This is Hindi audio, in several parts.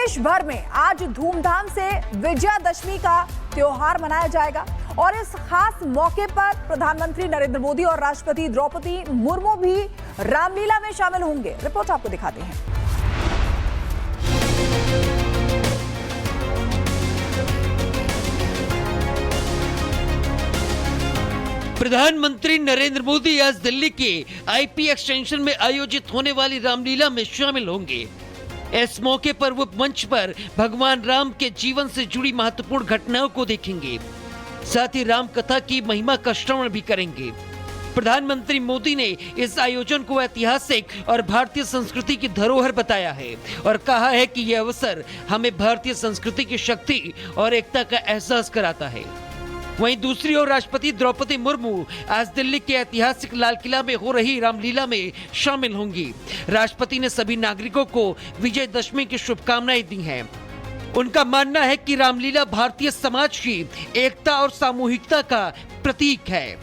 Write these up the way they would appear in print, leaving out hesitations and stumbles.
देश भर में आज धूमधाम से विजयादशमी का त्योहार मनाया जाएगा और इस खास मौके पर प्रधानमंत्री नरेंद्र मोदी और राष्ट्रपति द्रौपदी मुर्मू भी रामलीला में शामिल होंगे। रिपोर्ट आपको दिखाते हैं। प्रधानमंत्री नरेंद्र मोदी आज दिल्ली के आईपी एक्सटेंशन में आयोजित होने वाली रामलीला में शामिल होंगे। इस मौके पर वो मंच पर भगवान राम के जीवन से जुड़ी महत्वपूर्ण घटनाओं को देखेंगे, साथ ही राम कथा की महिमा का श्रवण भी करेंगे। प्रधानमंत्री मोदी ने इस आयोजन को ऐतिहासिक और भारतीय संस्कृति की धरोहर बताया है और कहा है कि यह अवसर हमें भारतीय संस्कृति की शक्ति और एकता का एहसास कराता है। वहीं दूसरी ओर राष्ट्रपति द्रौपदी मुर्मू आज दिल्ली के ऐतिहासिक लाल किला में हो रही रामलीला में शामिल होंगी। राष्ट्रपति ने सभी नागरिकों को विजयदशमी की शुभकामनाएं दी हैं। उनका मानना है कि रामलीला भारतीय समाज की एकता और सामूहिकता का प्रतीक है।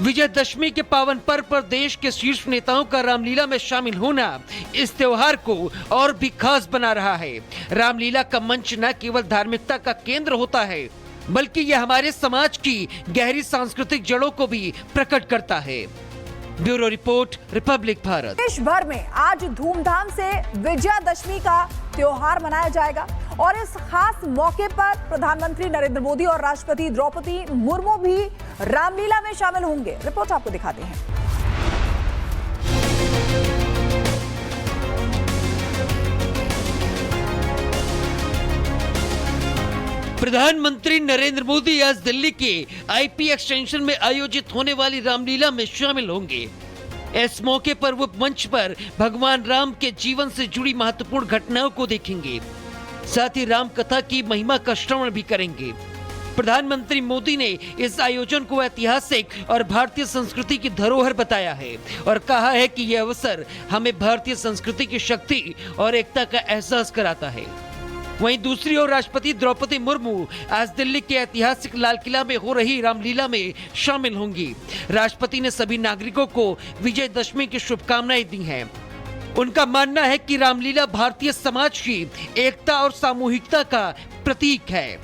विजयदशमी के पावन पर्व पर देश के शीर्ष नेताओं का रामलीला में शामिल होना इस त्योहार को और भी खास बना रहा है। रामलीला का मंच न केवल धार्मिकता का केंद्र होता है, बल्कि यह हमारे समाज की गहरी सांस्कृतिक जड़ों को भी प्रकट करता है। Bureau report, Republic Bharat. देश भर में आज धूमधाम से विजयादशमी का त्योहार मनाया जाएगा और इस खास मौके पर प्रधानमंत्री नरेंद्र मोदी और राष्ट्रपति द्रौपदी मुर्मू भी रामलीला में शामिल होंगे। रिपोर्ट आपको दिखाते हैं। प्रधानमंत्री नरेंद्र मोदी आज दिल्ली के आईपी एक्सटेंशन में आयोजित होने वाली रामलीला में शामिल होंगे। इस मौके पर वो मंच पर भगवान राम के जीवन से जुड़ी महत्वपूर्ण घटनाओं को देखेंगे, साथ ही राम कथा की महिमा का श्रवण भी करेंगे। प्रधानमंत्री मोदी ने इस आयोजन को ऐतिहासिक और भारतीय संस्कृति की धरोहर बताया है और कहा है कि यह अवसर हमें भारतीय संस्कृति की शक्ति और एकता का एहसास कराता है। वहीं दूसरी ओर राष्ट्रपति द्रौपदी मुर्मू आज दिल्ली के ऐतिहासिक लाल किला में हो रही रामलीला में शामिल होंगी। राष्ट्रपति ने सभी नागरिकों को विजयदशमी की शुभकामनाएं दी हैं। उनका मानना है कि रामलीला भारतीय समाज की एकता और सामूहिकता का प्रतीक है।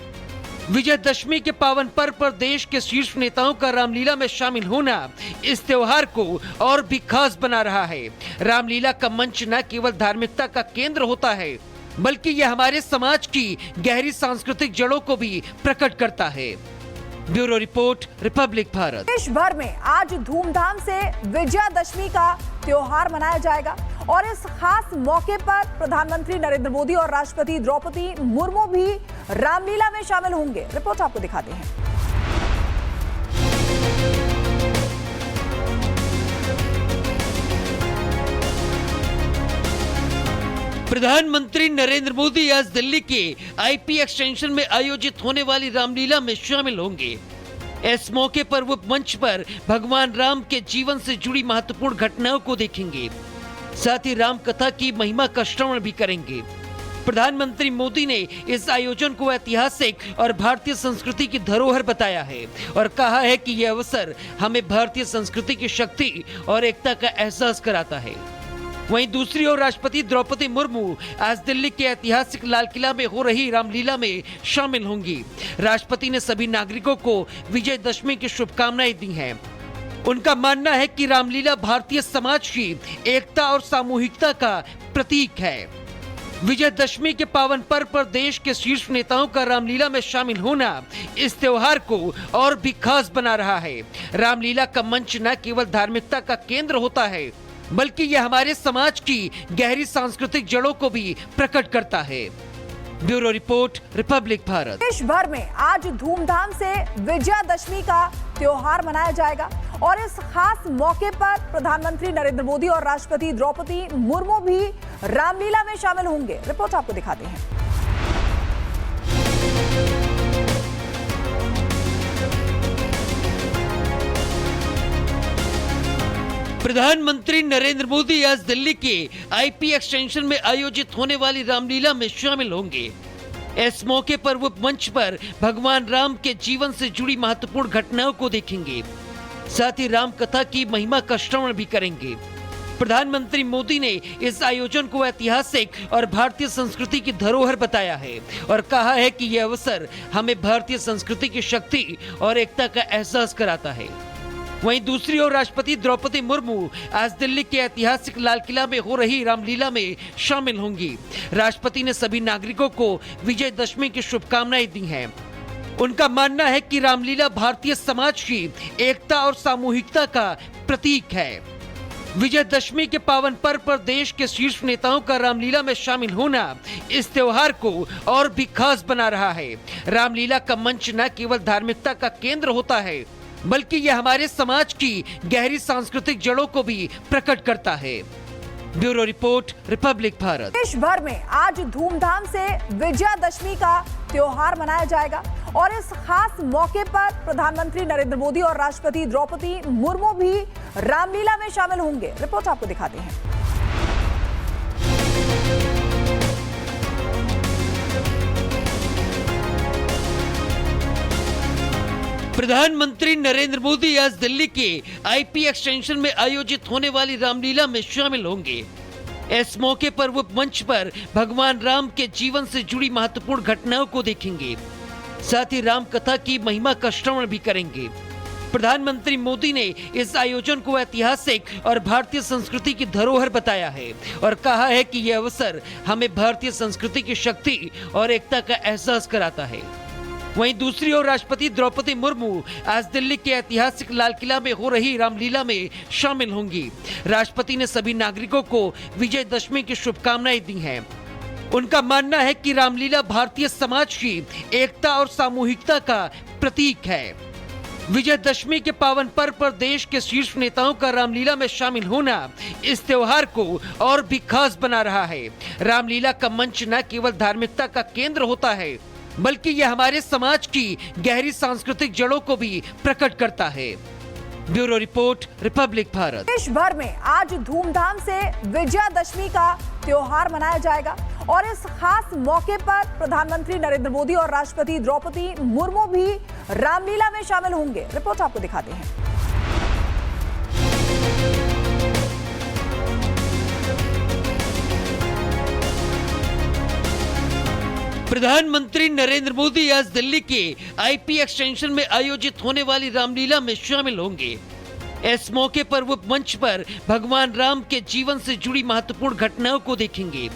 विजयदशमी के पावन पर्व पर देश के शीर्ष नेताओं का रामलीला में शामिल होना इस त्योहार को और भी खास बना रहा है। रामलीला का मंच न केवल धार्मिकता का केंद्र होता है, बल्कि यह हमारे समाज की गहरी सांस्कृतिक जड़ों को भी प्रकट करता है। Bureau report, Republic Bharat. देश भर में आज धूमधाम से विजयादशमी का त्योहार मनाया जाएगा और इस खास मौके पर प्रधानमंत्री नरेंद्र मोदी और राष्ट्रपति द्रौपदी मुर्मू भी रामलीला में शामिल होंगे। रिपोर्ट आपको दिखाते हैं। प्रधानमंत्री नरेंद्र मोदी आज दिल्ली के आईपी एक्सटेंशन में आयोजित होने वाली रामलीला में शामिल होंगे। इस मौके पर वो मंच पर भगवान राम के जीवन से जुड़ी महत्वपूर्ण घटनाओं को देखेंगे, साथ ही राम कथा की महिमा का श्रवण भी करेंगे। प्रधानमंत्री मोदी ने इस आयोजन को ऐतिहासिक और भारतीय संस्कृति की धरोहर बताया है और कहा है कि यह अवसर हमें भारतीय संस्कृति की शक्ति और एकता का एहसास कराता है। वहीं दूसरी ओर राष्ट्रपति द्रौपदी मुर्मू आज दिल्ली के ऐतिहासिक लाल किला में हो रही रामलीला में शामिल होंगी। राष्ट्रपति ने सभी नागरिकों को विजयदशमी की शुभकामनाएं दी हैं। उनका मानना है कि रामलीला भारतीय समाज की एकता और सामूहिकता का प्रतीक है। विजयदशमी के पावन पर्व पर देश के शीर्ष नेताओं का रामलीला में शामिल होना इस त्योहार को और भी खास बना रहा है। रामलीला का मंच न केवल धार्मिकता का केंद्र होता है, बल्कि यह हमारे समाज की गहरी सांस्कृतिक जड़ों को भी प्रकट करता है। Bureau report, Republic Bharat. देश भर में आज धूमधाम से विजयादशमी का त्योहार मनाया जाएगा और इस खास मौके पर प्रधानमंत्री नरेंद्र मोदी और राष्ट्रपति द्रौपदी मुर्मू भी रामलीला में शामिल होंगे। रिपोर्ट आपको दिखाते हैं। प्रधानमंत्री नरेंद्र मोदी आज दिल्ली के आईपी एक्सटेंशन में आयोजित होने वाली रामलीला में शामिल होंगे। इस मौके पर वो मंच पर भगवान राम के जीवन से जुड़ी महत्वपूर्ण घटनाओं को देखेंगे, साथ ही राम कथा की महिमा का श्रवण भी करेंगे। प्रधानमंत्री मोदी ने इस आयोजन को ऐतिहासिक और भारतीय संस्कृति की धरोहर बताया है और कहा है कि यह अवसर हमें भारतीय संस्कृति की शक्ति और एकता का एहसास कराता है। वहीं दूसरी ओर राष्ट्रपति द्रौपदी मुर्मू आज दिल्ली के ऐतिहासिक लाल किला में हो रही रामलीला में शामिल होंगी। राष्ट्रपति ने सभी नागरिकों को विजयदशमी की शुभकामनाएं दी हैं। उनका मानना है कि रामलीला भारतीय समाज की एकता और सामूहिकता का प्रतीक है। विजयदशमी के पावन पर्व पर देश के शीर्ष नेताओं का रामलीला में शामिल होना इस त्योहार को और भी खास बना रहा है। रामलीला का मंच न केवल धार्मिकता का केंद्र होता है, बल्कि यह हमारे समाज की गहरी सांस्कृतिक जड़ों को भी प्रकट करता है। Bureau report, Republic Bharat. देश भर में आज धूमधाम से विजयादशमी का त्योहार मनाया जाएगा और इस खास मौके पर प्रधानमंत्री नरेंद्र मोदी और राष्ट्रपति द्रौपदी मुर्मू भी रामलीला में शामिल होंगे। रिपोर्ट आपको दिखाते हैं। प्रधानमंत्री नरेंद्र मोदी आज दिल्ली के आईपी एक्सटेंशन में आयोजित होने वाली रामलीला में शामिल होंगे। इस मौके पर वो मंच पर भगवान राम के जीवन से जुड़ी महत्वपूर्ण घटनाओं को देखेंगे, साथ ही राम कथा की महिमा का श्रवण भी करेंगे। प्रधानमंत्री मोदी ने इस आयोजन को ऐतिहासिक और भारतीय संस्कृति की धरोहर बताया है और कहा है कि यह अवसर हमें भारतीय संस्कृति की शक्ति और एकता का एहसास कराता है। वहीं दूसरी ओर राष्ट्रपति द्रौपदी मुर्मू आज दिल्ली के ऐतिहासिक लाल किला में हो रही रामलीला में शामिल होंगी। राष्ट्रपति ने सभी नागरिकों को विजयदशमी की शुभकामनाएं दी हैं। उनका मानना है कि रामलीला भारतीय समाज की एकता और सामूहिकता का प्रतीक है। विजयदशमी के पावन पर्व पर देश के शीर्ष नेताओं का रामलीला में शामिल होना इस त्योहार को और भी खास बना रहा है। रामलीला का मंच न केवल धार्मिकता का केंद्र होता है, बल्कि यह हमारे समाज की गहरी सांस्कृतिक जड़ों को भी प्रकट करता है। Bureau report, Republic Bharat. देश भर में आज धूमधाम से विजयादशमी का त्योहार मनाया जाएगा और इस खास मौके पर प्रधानमंत्री नरेंद्र मोदी और राष्ट्रपति द्रौपदी मुर्मू भी रामलीला में शामिल होंगे। रिपोर्ट आपको दिखाते हैं। प्रधानमंत्री नरेंद्र मोदी आज दिल्ली के आईपी एक्सटेंशन में आयोजित होने वाली रामलीला में शामिल होंगे। इस मौके पर वो मंच पर भगवान राम के जीवन से जुड़ी महत्वपूर्ण घटनाओं को देखेंगे,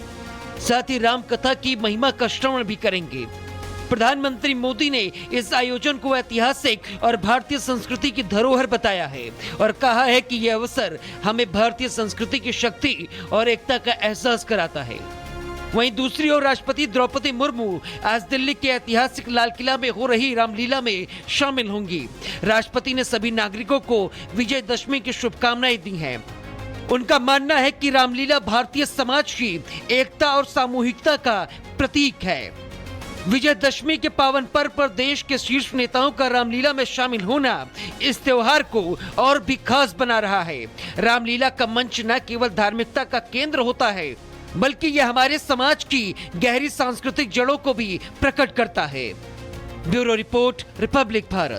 साथ ही राम कथा की महिमा का श्रवण भी करेंगे। प्रधानमंत्री मोदी ने इस आयोजन को ऐतिहासिक और भारतीय संस्कृति की धरोहर बताया है और कहा है कि यह अवसर हमें भारतीय संस्कृति की शक्ति और एकता का एहसास कराता है। वहीं दूसरी ओर राष्ट्रपति द्रौपदी मुर्मू आज दिल्ली के ऐतिहासिक लाल किला में हो रही रामलीला में शामिल होंगी। राष्ट्रपति ने सभी नागरिकों को विजयदशमी की शुभकामनाएं दी हैं। उनका मानना है कि रामलीला भारतीय समाज की एकता और सामूहिकता का प्रतीक है। विजयदशमी के पावन पर्व पर देश के शीर्ष नेताओं का रामलीला में शामिल होना इस त्योहार को और भी खास बना रहा है। रामलीला का मंच न केवल धार्मिकता का केंद्र होता है, बल्कि यह हमारे समाज की गहरी सांस्कृतिक जड़ों को भी प्रकट करता है। Bureau report, Republic Bharat.